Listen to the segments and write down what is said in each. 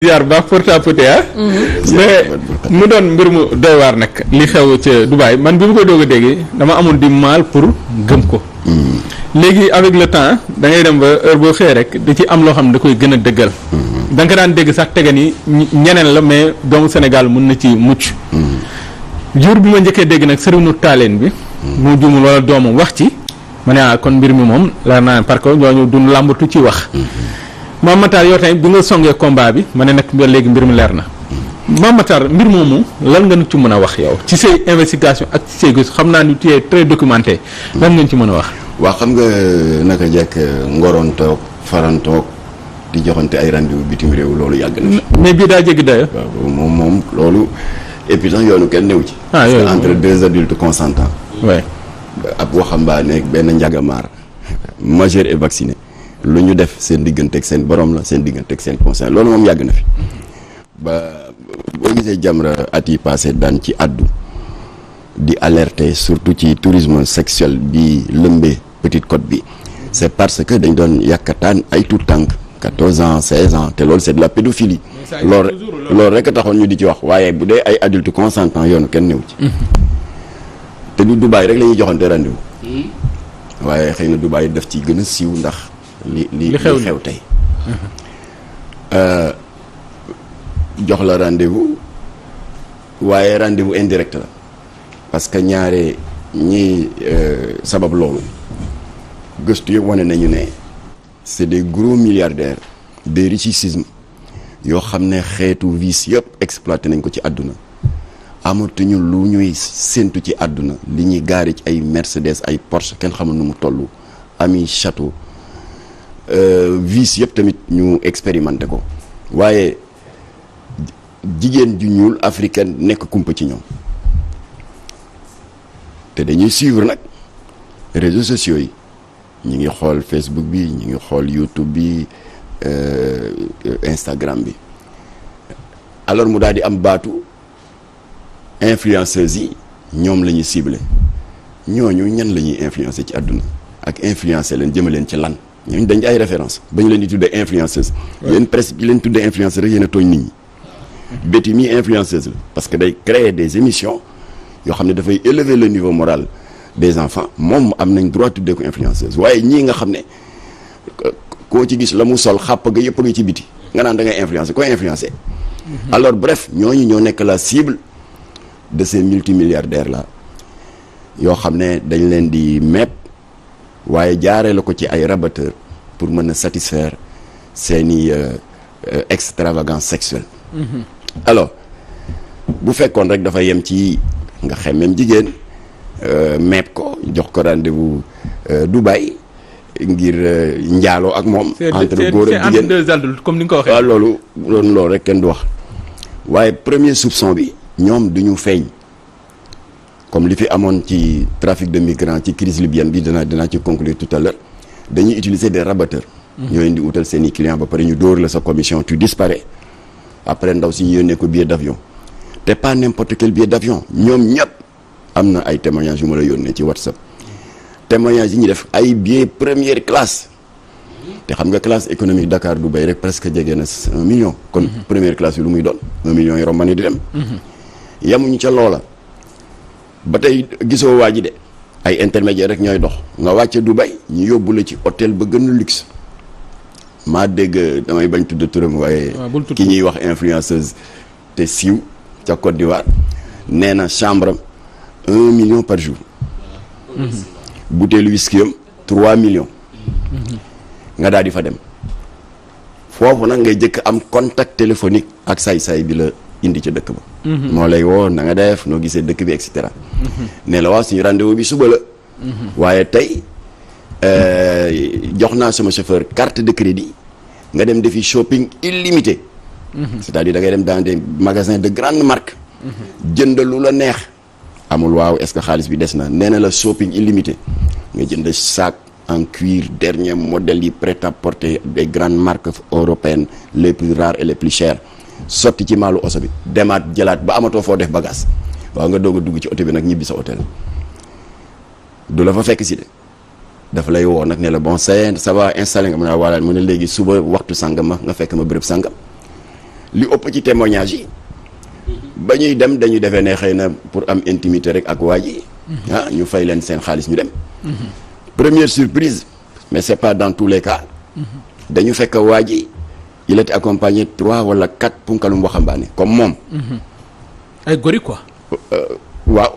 ziar baax porte à porte mais mu doon mbir mu doy waar nag li xew ca Dubaï man bi mu ko doog a dégg dama amoon di mal pour gëm ko léegi avec le temps da ngay dem ba heure boo xëyee rek da ci am loo xam ne da koy gën a dëggal da nga ko daan dégg sax tege ni ñeneen la mais doomu Sénégal mun na ci mucc jour bi ma njëkkee dégg nag sëriñu taaleen bi mu jumul wala doomam wax ci ma ne kon mbir mi moom la naan parce que ñooñu duñ làmbatu ci wax Mame Matar yow tamit bi nga songee combat bi ma ne nag léegi mbir mi leer na Mame Matar mbir moomu lan nga ci mën a wax yow ci say investigation ak ci say gëstu xam naa ni tu es très documenté lan nga ci mën a wax. waaw xam nga naka jekk ngorontoog farantoog di joxante ay rendez-vous bitim réew loolu yàgg na fi. mais bii daa jéggi dayo waaw moom loolu et puis sax yoonu kenn newu ci. parce que entre deux adultes consentants. oui ab waxambaane benn njagamaar majeur et vacciné. lu ñu def seen digganteeg seen borom la seen digganteeg seen conscience loolu moom yàgg na fi ba boo gisee Jamra at yi passé daan ci addu di alerter surtout ci tourisme sexuel bi lëmbee Petite Côte bi c'est parce que dañ doon yàkkataan ay tout tànk 14 ans 16 ans te loolu c'est de la pédophilie loolu rek a taxoon ñu di ci wax waaye bu dee ay adultes consentants yoonu kenn newu ci te du Dubaï rek la ñuy joxante rendez-vous waaye xëy na Dubaï daf ci gën a siiw ndax li xew tey jox la rendez-vous waaye rendez-vous indirect la parce que ñaare ñi sabab loolu gëstu yëpp wane nañu ne c'est des gros milliardaires des richissimes yoo xam ne xeetu vice yëpp exploité nañ ko ci àdduna amatuñu lu ñuy séntu ci àdduna li ñuy gaari ci ay Mercedes ay Porsche kenn xamul nu mu toll ami château vice yëpp tamit ñu expérimenté ko waaye jigéen ju ñuul africaine nekk kumpa ci ñoom te dañuy suivre nag réseaux sociaux yi ñu ngi xool Facebook bi ñu ngi xool YouTube bi Instagram bi alors mu daal di am baatu influenceuses yi ñoom la ñuy ciblé ñooñu ñan la ñuy influencer ci àdduna ak influencer leen jëma leen ci lan ñooñu dañ ay référence ba ñu leen di tuddee influenceuse yéen presse bi leen tuddee influenceur rek yéen a tooñ nit ñi béti mi influenceuse la parce que day créer des émissions yoo xam ne dafay élever le niveau moral des enfants moom am nañ droit tuddee ko influenceuse waaye ñii nga xam ne koo ci gis la mu sol xàpp ga yëpp a ngi ci biti nga naan da ngay influencer koy influencer alors bref ñooñu ñoo nekk la cible de ces multimilliardaires là yoo xam ne dañ leen di mepp waaye jaaree la ko ci ay rabatteurs pour mën a satisfaire seeni extravagance sexuelle alors bu fekkoon rek dafa yem ci nga xemmem jigéen mepp ko jox ko rendez-vous Dubaï ngir njaaloo ak moom entre góor ak jigéen deux adultes comme ni nga ko waxee waaw loolu rek kenn du wax waaye premier soupçon bi ñoom duñu feeñ comme li fi amoon ci trafic de migrants ci crise libyenne bi dinaa ci conclure tout à l'heure dañuy utiliser des rabatteurs ñoo leen di utal seen i clients ba pare ñu dóor la sa commission tu disparais après ndaw si ñu yónnee ko billet d'avion te pas n'importe quel billet d'avion ñoom ñëpp am na ay témoignages yu ma la yónnee ci WhatsApp témoignages yi ñu def ay billet première classe te xam nga classe économique Dakar Dubaï rek presque jege na 1 million kon première classe yi lu muy doon 1 million yi romani di dem yamuñu ca loola ba tey gisoo waa ji de ay intermédiaire rek ñooy dox nga wàcce Dubaï ñu yóbbu la ci hôtel ba gën a luxe maa dégg damay bañ tudd turam waaye ki ñuy wax influenceuse te siiw ca Côte d'Ivoire nee na chambre am 1 million par jour bouteille whisky am 3 millions nga daal di fa dem foofu nag ngay jëkk am contact téléphonique ak saay-saay bi la indi ca dëkk ba moo lay woo na nga def noo gisee dëkk bi et cetera ne la waaw suñu rendez-vous bi suba la waaye tey jox naa sama chauffeur carte de crédit nga dem defi shopping illimité c'est-à-dire da ngay dem dans des magasins de grande marque jënd lu la neex amul waaw est-ce que xaalis bi des na nee na la shopping illimité nga jënd sac en cuir dernier modèle yi prêt-à-porter des grandes marques européennes les plus rares et les plus chères sotti ci maalu oso bi demaat jëlaat ba amatoo foo def bagage waaw nga doog a dugg ci oto bi nag ñibbi sa hôtel du la fa fekk si de dafa lay woo nag ne la bon ça va installé nga mu ne voilà mu ne léegi suba waxtu sàngam ma nga fekk ma béréb sàngam li ëpp ci témoignage yi ba ñuy dem dañuy defee ne xëy na pour am intimité rek ak waa ji ñu fay leen seen xaalis ñu dem première surprise mais c'est pas dans tous les cas dañu fekk waa ji il était accompagné 3 wala 4 punkalum waxambaane comme moom ay gori quoi waaw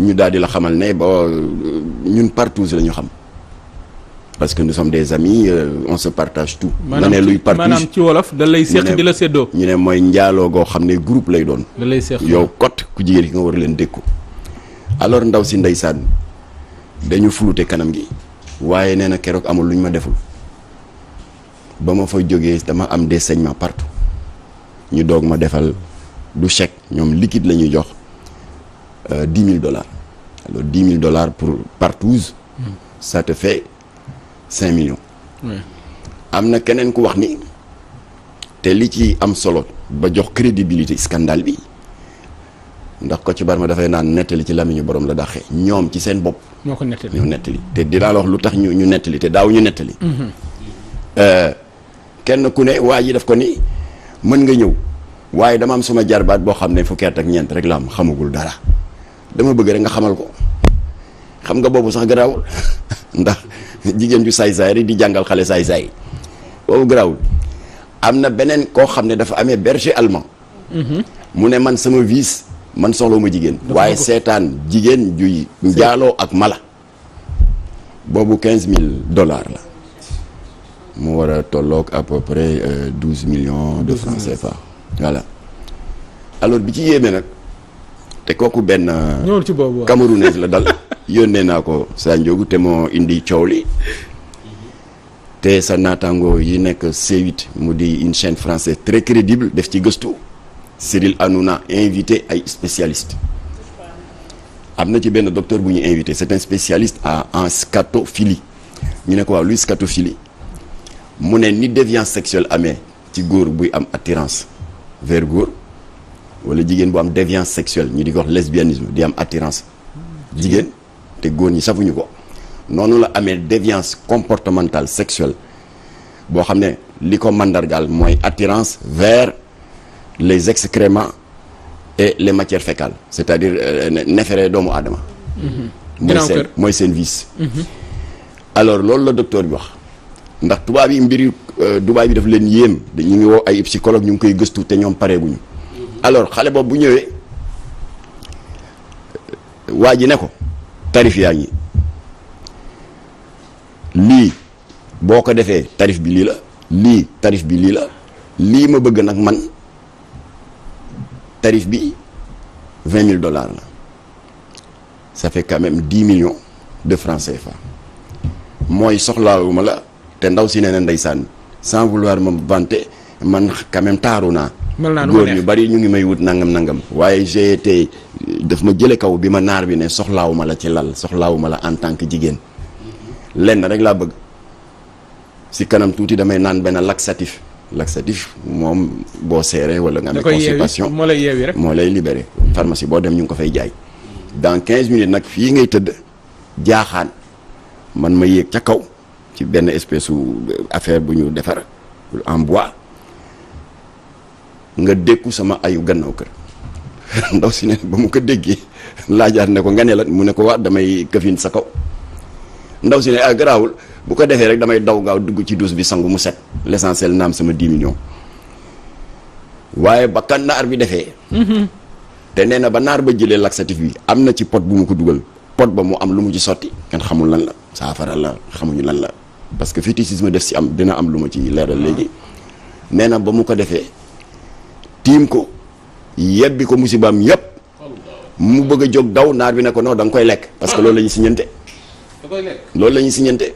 ñu daal di la xamal ne ba ñun partous la ñu xam parce que nous sommes des amis on se partage tout. maanaam ne luy partous maanaam ci wolof da lay seq di la séddoo. ñu ne mooy njaaloo goo xam ne groupe lay doon. da lay seq yow kot ku jigéen ki nga war leen dékku. alors ndaw si ndeysaan dañu flouté kanam gi waaye nee na keroog amul lu ñu ma deful ba ma fa jógee dama am des saignements partout ñu doog ma defal du chèque ñoom liquide la ñuy jox $10,000 alors $10,000 pour partouze ça te fait 5 millions. am na keneen ku wax ni te li ci am solo ba jox crédibilité scandale bi ndax ko ci barma dafay naan nettali ci lamiñu borom la daxee ñoom ci seen bopp. ñoo ko nettali ñoo nettali te dinaa la wax lu tax ñu nettali te daaw ñu nettali. kenn ku ne waa ji daf ko ni mën nga ñëw waaye dama am suma jarbaat boo xam ne fukki at ak ñeent rek la am xamagul dara dama bëgg rek nga xamal ko xam nga boobu sax garaawul ndax jigéen ju saay-saay rek di jàngal xale saay-saay boobu garaawul am na beneen koo xam ne dafa amee berger allemand. mu ne man sama vice man soxla ma jigéen. waaye seetaan jigéen juy njaaloo ak mala. boobu $15,000 la. mu war a tolloog à peu près 12 millions de francs CFA. voilà alors bi ci yéeme nag te kooku benn. ñëwul ci boobu Camerounaise la dal. yónnee naa ko Sa Ndiogou te moo indi coow li te sa naataango yi nekk C8 mu di une chaîne française très crédible def ci gëstu Cyril Hanouna invité ay spécialistes am na ci benn docteur bu ñu invité c'est un spécialiste en scatophilie ñu ne ko waaw luy scatophilie mu ne ni déviance sexuelle amee ci góor buy am attirance vers góor wala jigéen bu am déviance sexuelle ñu di ko wax lesbianisme di am attirance jigéen te góor ñi safuñu ko noonu la amee déviance comportementale sexuelle boo xam ne li ko mandargaal mooy attirance vers les excréments et les matières fécales c'est-à-dire nefere doomu aadama mooy seen vice alors loolu la docteur bi wax ndax tubaab yi mbiri Dubaay bi daf leen yéem ñu ngi woo ay psychologue ñu ngi koy gëstu te ñoom pareeguñu alors xale boobu bu ñëwee waa ji ne ko tarif yaa ngi lii boo ko defee tarif bi lii la lii tarif bi lii la lii ma bëgg nag man tarif bi $20,000 la ça fait quand même 10 millions de francs CFA mooy soxlaawuma la te ndaw si nee na ndeysaan sans vouloir me vanter man quand même taaru naa góor ñu bari ñu ngi may wut nangam waaye j'ai été daf ma jële kaw bi ma naar bi ne soxlaawuma la ci lal soxlaawuma la en tant que jigéen lenn rek laa bëgg si kanam tuuti damay naan benn laxatif moom boo seeree wala nga amee constipation moo lay yeewi rek moo lay libéré pharmacie boo dem ñu ngi ko fay jaay dans 15 minutes nag fii ngay tëdd jaaxaan man ma yéeg ca kaw ci benn espèce affaire bu ñu defar en bois nga dékku sama ayu gannaaw kër ndaw si ne ba mu ko déggee laajaat ne ko nga ne la mu ne ko waa damay këfin sa kaw ndaw si ne garaawul bu ko defee rek damay daw gaaw dugg ci douche bi sangu mu set l'essentiel naam sama 10 millions waaye ba kan naar bi defee te nee na ba naar ba jëlee laxatif bi am na ci pot bu mu ko dugal pot ba mu am lu mu ci sotti kenn xamul lan la saafara la xamuñu lan la parce que fétichisme def si am dina am lu ma ci leeral léegi nee na ba mu ko defee tiim ko yebbi ko musibaam yépp mu bëgg a jóg daw naar bi ne ko non da nga koy lekk parce que loolu la ñu siñante loolu la ñuy siñante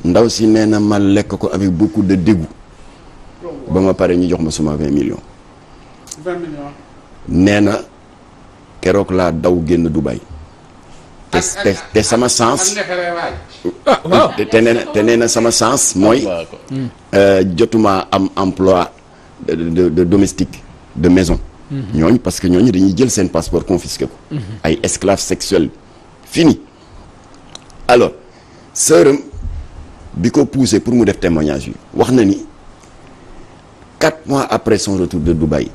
ndaw si nee na ma lekk ko avec beaucoup de dégoût ba ma pare ñu jox ma suma 20 millions nee na keroog laa daw génn Dubaï te sama sens te nee na sama sens mooy jotuma am emploi de domestique de maison ñooñu parce que ñooñu dañuy jël seen passeport confisqué ko ay esclaves sexuels fini alors sœuram bi ko poussé pour mu def témoignage yi wax na ni 4 mois après son retour de Dubaï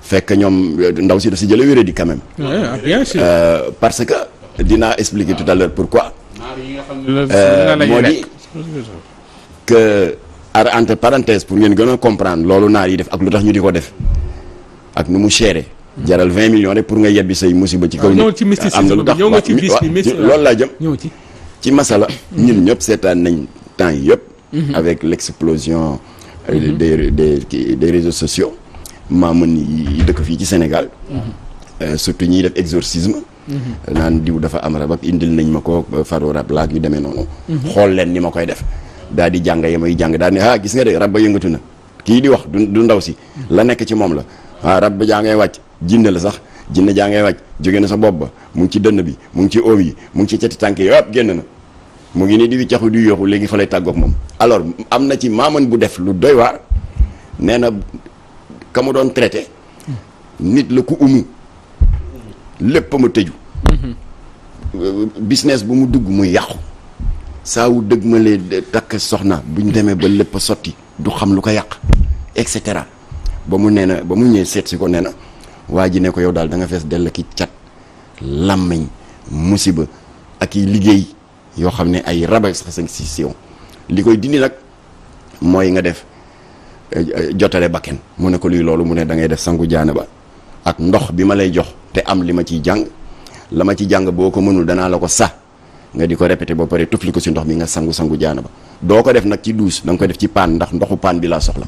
fekk ñoom ndaw si da si jële wéré di quand même. Bien sûr. Parce que dinaa expliquer tout à l'heure pourquoi. moo di que entre parenthèses pour ngeen gën a comprendre loolu naar yi def ak lu tax ñu di ko def ak nu mu chéré. jaral 20 millions rek pour nga yebbi say musiba ci kaw. ñëw ci mysticisme am na lu tax ñëw nga ci bis bi loolu laa jëm. ñëw ci masala ñun ñëpp seetaan nañ temps yi yëpp. avec l'explosion des réseaux sociaux. maaman yi dëkk fii ci Sénégal. surtout ñiy def exorcisme. naan diw dafa am rab ak indil nañ ma ko faro rab laak yu demee noonu. xool leen ni ma koy def. daal di jàng ya may jàng daal ne gis nga de rab ba yëngatu na kii di wax du ndaw si la nekk ci moom la rab ba jaa ngay wàcc jinne la sax jinne jaa ngay wàcc jóge na sa bopp ba mu ngi ci dënn bi mu ngi ci oom yi mu ngi ci cati tànk yi yëpp génn na mu ngi nii di wiccaxu di yooxu léegi fa lay tàggoog moom. alors am na ci maaman bu def lu doy waar nee na ka mu doon traité nit la ku umu lépp ma tëju. business bu mu dugg muy yàqu saa wu dëgg ma lee takk soxna bu ñu demee ba lépp a sotti du xam lu ko yàq et cetera ba mu nee na ba mu ñëwee seet si ko nee na waa ji ne ko yow daal da nga fees dell ki cat làmmiñ musiba ak i liggéey yoo xam ne ay raba sax si yow li koy dindi nag mooy nga def jotale bakken mu ne ko luy loolu mu ne da ngay def sangu jaana ba ak ndox bi ma lay jox te am li ma ciy jàng la ma ci jàng boo ko mënul danaa la ko sax nga di ko répété ba pare tufli ko si ndox mi nga sangu jaana ba doo ko def nag ci douche da nga ko def ci paan ndax ndoxu paan bi laa soxla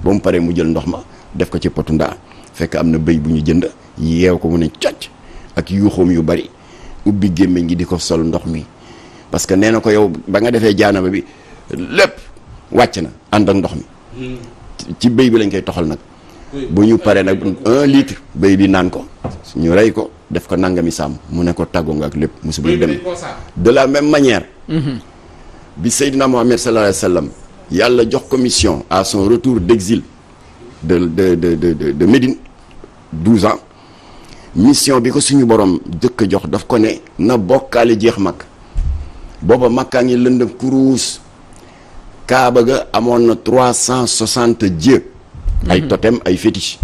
ba mu paree mu jël ndox ma def ko ci potu ndaa fekk am na bëy bu ñu jënd yeew ko mu ne cocc ak yuuxoom yu bari ubbi gémmiñ gi di ko sol ndox mi parce que nee na ko yow ba nga defee jaanaba bi lépp wàcc na ànd ak ndox mi ci bëy bi lañ koy toxal nag bu ñu paree nag 1 litre bëy bi naan ko ñu rey ko def ko nangami sàmm mu ne ko tàggoo nga ak lépp musiba dem de la même manière bi Seydina Mohamed sallallahu alayhi wa sallam yàlla jox commission à son retour d'exil de Médine 12 ans mission bi ko suñu borom jëkk jox daf ko ne na bokkaale jeex mag booba makkaa ngi lëndëm kuruus kaaba ga amoon na 360 dieux ay totem ay fétiche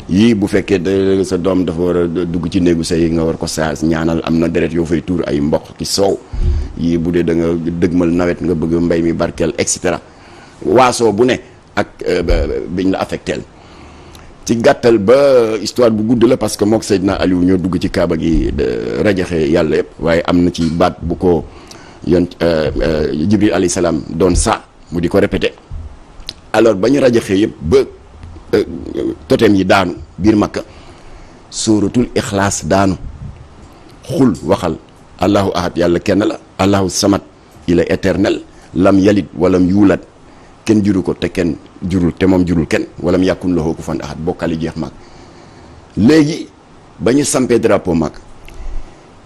yii bu fekkee da sa doom dafa war a dugg ci néegu say nga war ko saa ñaanal am na deret yoo fay tuur ay mboq ki soow yii bu dee da nga dëgmal nawet nga bëgg mbay mi barkeel et cetera waasoo bu ne ak biñ la affecteel ci gàttal ba histoire bu gudd la parce que mook Seydina Aliou ñoo dugg ci kaaba gi rajaxe yàlla yëpp waaye am na ci baat bu ko yon Jibril alayhi salaam doon sa mu di ko répété alors ba ñu rajaxee yëpp ba totem yi daanu biir Makka sóoratul Ixlaas daanu xul waxal allahu ahad yàlla kenn la allahu samad il est éternel lam yalid walam yuulad kenn juru ko te kenn jurul te moom jurul kenn walam yàkkun lahu kufuwan ahad bokkali jeex mag léegi ba ñu sampee drapeau mag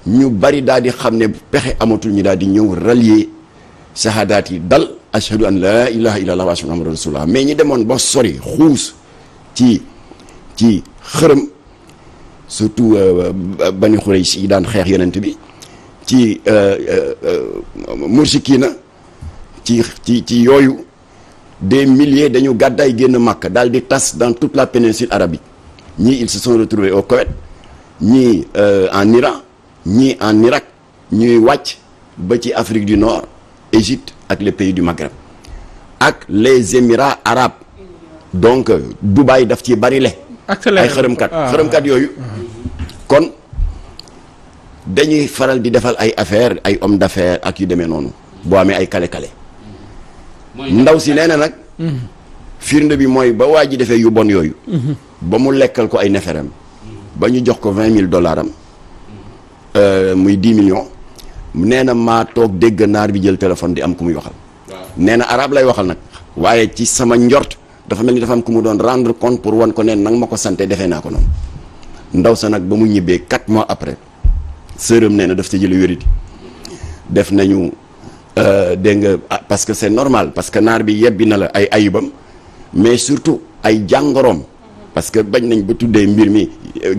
ñu bari daal di xam ne pexe amatul ñu daal di ñëw rallier shahadaat yi dal ashhadu an laa ilaha illallah wa ashhadu anna muhammadan rasulullah mais ñi demoon ba sori xuus ci xërëm surtout bani Xuraysh yi daan xeex yonent bi ci mursikiina ci yooyu des milliers dañu gàddaay génn Makka daal di tas dans toute la péninsule arabique ñii ils se sont retrouvés au Koweït ñii en Iran ñii en Irak ñuy wàcc ba ci Afrique du Nord Égypte ak les pays du Maghreb ak les Émirats arabes donc Dubaï daf ci bari le ay xërëmkat yooyu kon dañuy faral di defal ay affaire ay homme d'affaires ak yu demee noonu boo amee ay kale-kale ndaw si nee na nag firnde bi mooy ba waa ji defee yu bon yooyu ba mu lekkal ko ay neferam ba ñu jox ko $20,000 am muy 10 millions nee na maa toog dégg naar bi jël téléphone di am ku muy waxal nee na arabe lay waxal nag waaye ci sama njort dafa mel ni dafa am ku mu doon rendre compte pour wan ko neen nang ma ko sante defee naa ko noonu ndaw sa nag ba mu ñibbee 4 mois après sërëm nee na daf ci jële wériti def nañu dégg nga parce que c'est normal parce que naar bi yebbi na la ay ayibam mais surtout ay jàngoroom parce que bañ nañ ba tuddee mbir mi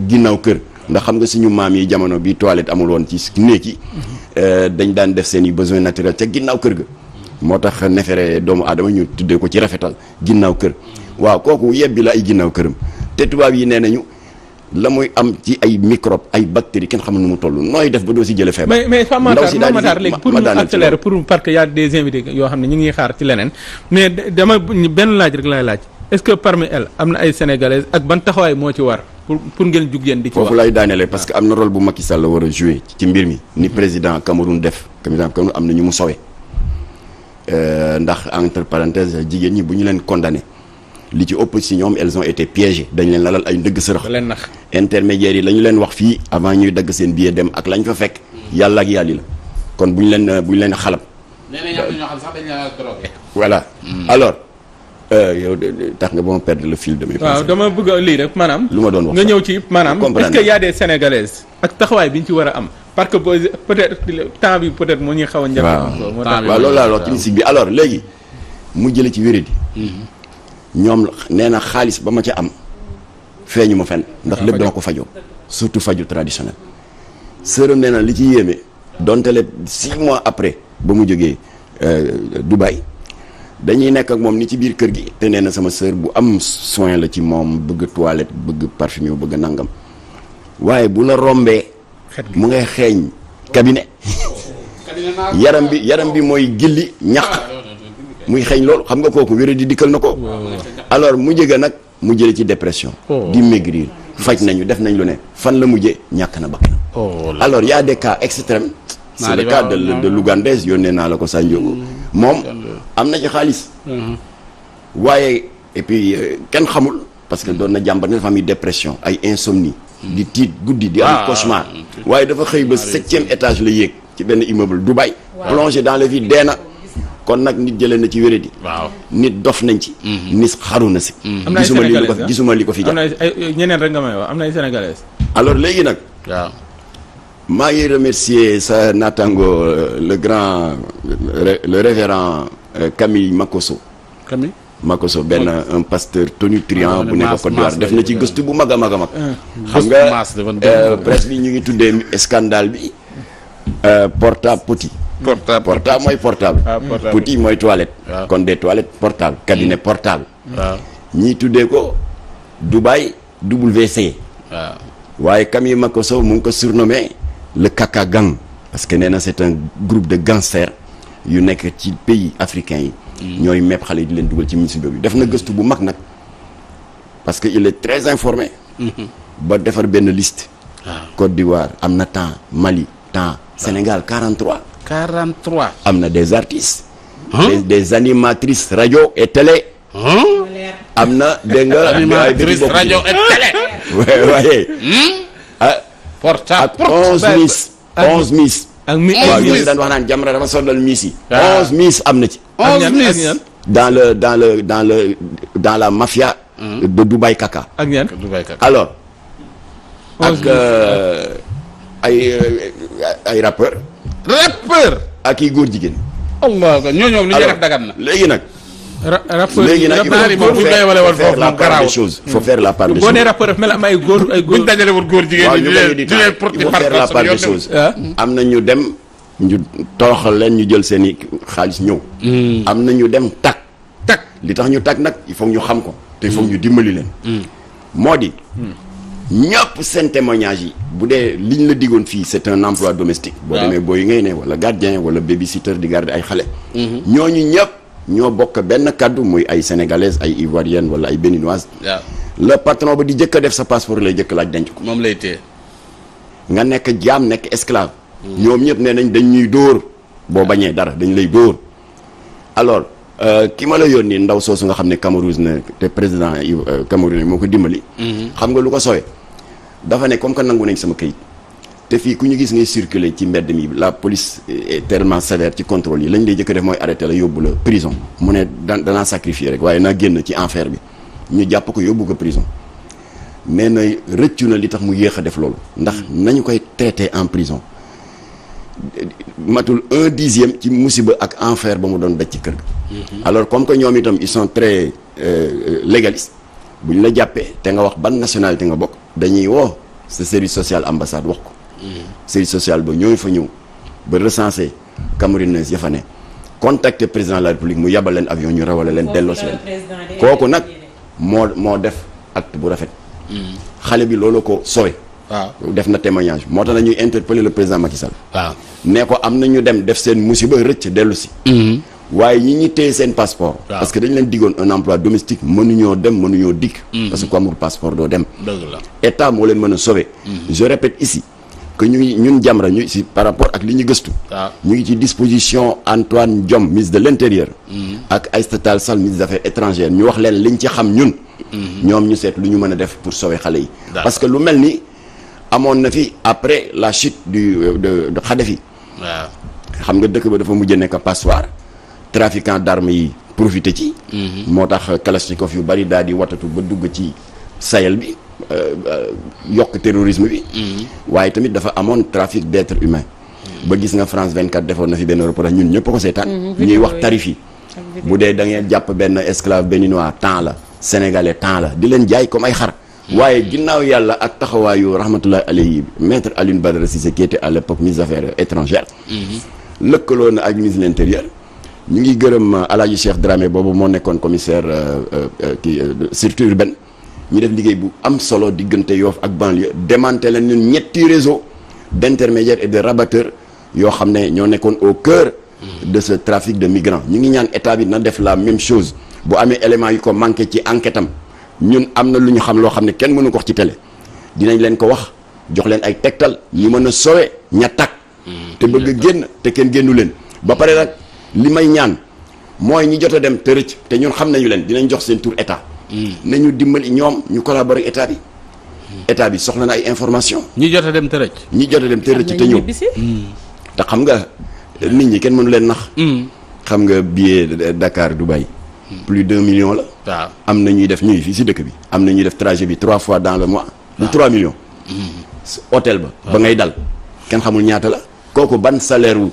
ginnaaw kër ndax xam nga suñu maam yi jamono bi toilette amul woon ci néeg yi dañ daan def seen i besoins naturels ca ginnaaw kër ga moo tax nefere doomu aadama ñu tuddee ko ci rafetal ginnaaw kër waaw kooku yebbi la ay ginnaaw këram te tubaab yi nee nañu la muy am ci ay microbe ay bactéries kenn xamul nu mu toll nooy def ba doo si jële feebar. mais Matar léegi pour ñu accélérer pour parce que y a des invités yoo xam ne ñu ngi xaar ci leneen mais dama benn laaj rek laay laaj est-ce que parmi elles am na ay sénégalaises ak ban taxawaay moo ci war pour ngeen jug yéen di ci wax. foofu lay daanelee parce que am na rôle bu Macky Sall la war a jouer ci mbir mi ni président Cameroun def Cameroun am na ñu mu sowe ndax entre parenthèses jigéen ñi bu ñu leen condamné li ci ëpp si ñoom elles ont été piégées dañ leen lalal ay ndëgg sërëx leen nax intermédiaires yi la ñu leen wax fii avant ñuy dagg seen billet dem ak lañ fa fekk yàlla ak yàlli la kon bu ñu leen xalab. nee nañ am na ñoo xam sax dañ leen drogué. voilà alors yow tax nga ba ma perdre le fil de mes pensées. waaw dama bëgg a lii rek maanaam. lu ma doon wax nga ñëw ci maanaam est-ce que y a des sénégalaises ak taxawaay bi ñu ci war a am parce que peut-être temps bi peut-être moo ñuy xaw a njëkk. waaw loolu laa wax ci musique bi alors léegi mu jële ci wéradi ñoom nee na xaalis ba ma ca am feeñu ma fenn ndax lépp dama ko fajoo surtout faju traditionnel sërëm nee na li ci yéeme donte le 6 mois après ba mu jógee Dubaï dañuy nekk ak moom ni ci biir kër gi te nee na sama sœur bu am soin la ci moom bëgg toilette bëgg parfumé bëgg nangam waaye bu la rombee mu ngay xeeñ cabinet yaram bi mooy gilli ñaq muy xeeñ loolu xam nga kooku wéré di dikkal na ko alors mu jege nag mu jële ci dépression di maigrir faj nañu def nañ lu ne fan la mujjee ñàkk na bakkanam alors y a des cas extrêmes c'est le cas de l'Ougandaise yónnee naa la ko Sanjogo moom am na ci xaalis waaye et puis kenn xamul parce que doon na jàmbat ne dafa am dépression ay insomnie di tiit guddi di am cauchemar waaye dafa xëy ba 7e étage la yéeg ci benn immeuble Dubaï plongé dans le vide dee na kon nag nit jëlee na ci wéradi waaw nit dof nañ ci nit xaru na si am na ay sénégalaises gisuma li ko fi am na ay ñeneen rek nga may wax am na ay sénégalaises alors léegi nag waaw maa ngi remercier sa naataango le grand le révérend Camille Makosso benn un pasteur tonitruant bu nekk Côte d'Ivoire def na ci gëstu bu mag a mag a mag xam nga presse bi ñu ngi tuddee scandale bi porta-potty porta mooy portable potty mooy toilette kon des toilettes portables cabinet portable ñii tuddee ko Dubaï WC waaye Camille Makosso mu ngi ko surnommé le Kaka Gang parce que nee na c'est un groupe de gangsters yu nekk ci pays africains yi ñooy mepp xale yi di leen dugal ci musiba bi def na gëstu bu mag nag parce que il est très informé ba defar benn liste Côte d'Ivoire am na temps Mali temps Sénégal 43 am na des artistes des animatrices radio et télé am na dégg nga animatrice radio et télé waaye ak 11 miss ak waaw ñooñu daan wax naan Jamra dafa soldal miss yi 11 miss am na ci 11 miss dans la mafia de Dubaï Kaka ak ñan alors ak ay rappeur ak i góor jigéen Allah ñooñu li ñu def dagan na léegi nag rappeur léegi nag il faut faire la part des choses boo nee rappeur daf mel am ay góor buñ dajale woon góor jigéen il faut faire la part des choses am na ñu dem ñu toroxal leen ñu jël seen i xaalis ñëw am na ñu dem tak li tax ñu tak nag il faut ñu xam ko te il faut ñu dimbali leen moo di ñëpp seen témoignage yi bu dee liñ la diggoon fii c'est un emploi domestique boo demee booy ngay ne wala gardien wala babysitter di garder ay xale ñooñu ñëpp ñoo bokk benn kaddu muy ay sénégalaises ay ivoiriennes wala ay béninoises le patron ba di jëkk a def sa passeport lay jëkk laaj denc ko moom lay téye nga nekk jaam nekk esclave ñoom ñëpp nee nañ dañ ñuy dóor boo bañee dara dañ lay dóor alors ki ma la yónni ndaw soosu nga xam ne Cameroun na te président Cameroun moo ko dimbali xam nga lu ko soowe dafa ne comme que nangu nañ sama këyit te fii ku ñu gis ngay circuler ci mbedd mi la police est tellement sévère ci contrôle yi lañ lay jëkk def mooy arrêté la yóbbu la prison mu ne danaa sacrifier rek waaye naa génn ci enfer bi ñu jàpp ko yóbbu ko prison nee na rëccu na li tax mu yéex a def loolu ndax nañu koy traité en prison matul 1/10 ci musiba ak enfer ba mu doon daj ci kër ga alors comme que ñoom itam ils sont très légalistes bu ñu la jàppee te nga wax ban nationalité nga bokk dañuy woo sa service social ambassade wax ko service social ba ñooy fa ñëw ba recensé camerounais ya fa ne contacter président de la république mu yabal leen avion ñu rawale leen delloo si leen kooku nag moo def acte bu rafet xale bi loolu ko sowe waaw def na témoignage moo tax na ñuy interpeller le président Macky Sall waaw ne ko am na ñu dem def seen musiba rëcc dellu si waaye ñi téye seen passeport parce que dañ leen diggoon un emploi domestique mënuñoo dem mënuñoo dikk parce que ku amul passeport doo dem dëgg la état moo leen mën a sauver je répète ici que ñun Jamra ñu si par rapport ak li ñu gëstu ñu ngi ci disposition Antoine Diome ministre de l'intérieur ak Aïssata Tall Sall ministre des affaires étrangères ñu wax leen liñ ci xam ñun ñoom ñu seet lu ñu mën a def pour sauver xale yi parce que lu mel ni amoon na fi après la chute de Kadhafi waaw xam nga dëkk ba dafa mujj nekk passoire trafiquant d'armes yi profité ci moo tax kalachnikov yu bari daal di watatu ba dugg ci Sahel bi yokk terrorisme bi waaye tamit dafa amoon trafic d'êtres humains ba gis nga France 24 defoon na fi benn reportage ñun ñëpp ko seetaan ñuy wax tarif yi bu dee da ngeen jàpp benn esclave béninois temps la sénégalais temps la di leen jaay comme ay xar waaye ginnaaw yàlla ak taxawaayu rahmatullahi alayhi maître Alioune Badara Cissé qui était à l'époque ministre des affaires étrangères lëkkaloo na ak ministre de l'intérieur ñu ngi gërëm Alaaji Cheikh Dramé boobu moo nekkoon commissaire sûreté urbaine ñu def liggéey bu am solo diggante Yoff ak banlieue démantelé leen ñun ñetti réseau d'intermédiaires et de rabatteurs yoo xam ne ñoo nekkoon au cœur de ce trafic de migrants ñu ngi ñaan état bi na def la même chose bu amee éléments yu ko manqué ci enquête am ñun am na lu ñu xam loo xam ne kenn mënu ko wax ci télé dinañ leen ko wax jox leen ay tegtal ñu mën a sowe ña takk te bëgg a génn te kenn génnu leen ba pare nag li may ñaan mooy ñi jot a dem te rëcc te ñun xam nañu leen dinañ jox seen tur état nañu dimbali ñoom ñu collaborer état bi soxla na ay information ñi jot a dem te rëcc ñi jot a dem te rëcc te ñëw te xam nga nit ñi kenn mënu leen nax xam nga billet Dakar Dubaï plus d'1 million la waaw am na ñuy def ñuy fii si dëkk bi am na ñuy def trajet bi 3 fois dans le mois du 3 millions hôtel ba ngay dal kenn xamul ñaata la kooku ban salaire wu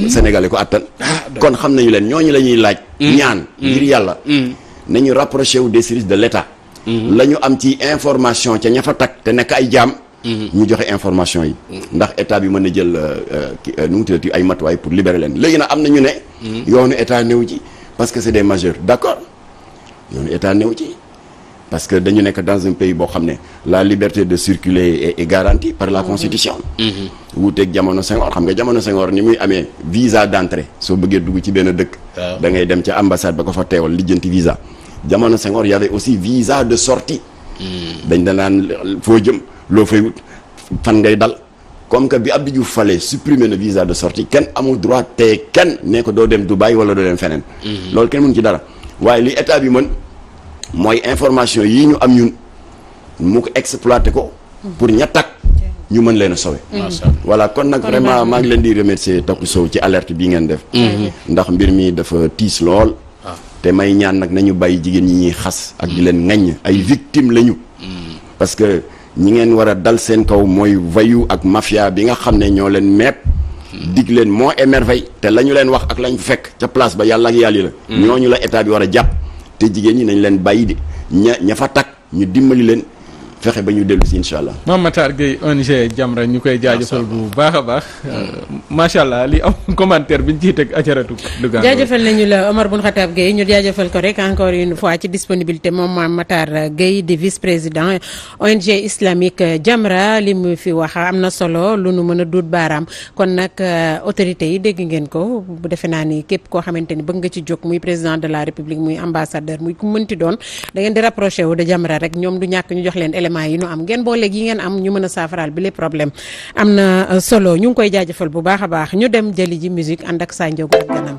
sénégalais ko attan kon xam nañu leen ñooñu la ñuy laaj ñaan ngir yàlla nañu rapproché wu des services de l'État la ñu am ci information ca ña fa takk te nekk ay jaam ñu joxe information yi ndax état bi mën na jël nu mu tuddati ay matuwaay pour libérer leen léegi nag am na ñu ne yoonu état néew ci parce que c'est des majeurs d'accord yoonu état néew ci parce que dañu nekk dans un pays boo xam ne la liberté de circuler est garantie par la constitution wuuteeg jamono Senghor xam nga jamono Senghor ni muy amee visa d'entrée soo bëggee dugg ci benn dëkk da ngay dem ca ambassade ba ko fa teewal lijjanti visa jamono Senghor y avait aussi visa de sortie dañ da naan foo jëm loo fay wut fan ngay dal comme que bi Abdou Diouf fallait supprimer le visa de sortie kenn amul droit te kenn ne ko doo dem Dubaï wala doo dem feneen loolu kenn mënu ci dara waaye li état bi mën mooy information yii ñu am ñun mu ko exploité ko pour ña takk ñu mën leen a sauver voilà kon nag vraiment maa ngi leen di remercier Taku Sow ci alerte bii ngeen def ndax mbir mi dafa tiis lool te may ñaan nag nañu bàyyi jigéen ñi ñuy xas ak di leen ŋaññ ay victimes lañu parce que ñi ngeen war a dal seen kaw mooy voyou ak mafia bi nga xam ne ñoo leen mepp dig leen moo émerveille te la ñu leen wax ak lañ fekk ca place ba yàlla ak yàlla la ñooñu la état bi war a jàpp te jigéen ñi nañ leen bàyyi di ña fa takk ñu dimbali leen fexe ba ñu dellu si incha allah. Mame Matar Gueye ONG Jamra ñu koy jaajëfal bu baax a baax macha allah li am commentaire bi ñu ciy teg ajaratu. jaajëfal nañu la Omar Boun Khattab Gueye ñu jaajëfal ko rek encore une fois ci disponibilité moom Mame Matar Gueye di vice-président ONG islamique Jamra li mu fi wax am na solo lu nu mën a duut baaraam kon nag autorités yi dégg ngeen ko bu defe naa ni képp koo xamante ni bëgg nga ci jóg muy président de la république muy ambassadeur muy ku mënti doon da ngeen di rapproché wu de Jamra rek ñoom du ñàkk ñu jox leen éléments yi ñu am ngeen booleeg yi ngeen am ñu mën a saafaraal bi les problèmes am na solo ñu ngi koy jaajëfal bu baax a baax ñu dem jëli ji musique ànd ak Sa Ndiogou ak ganam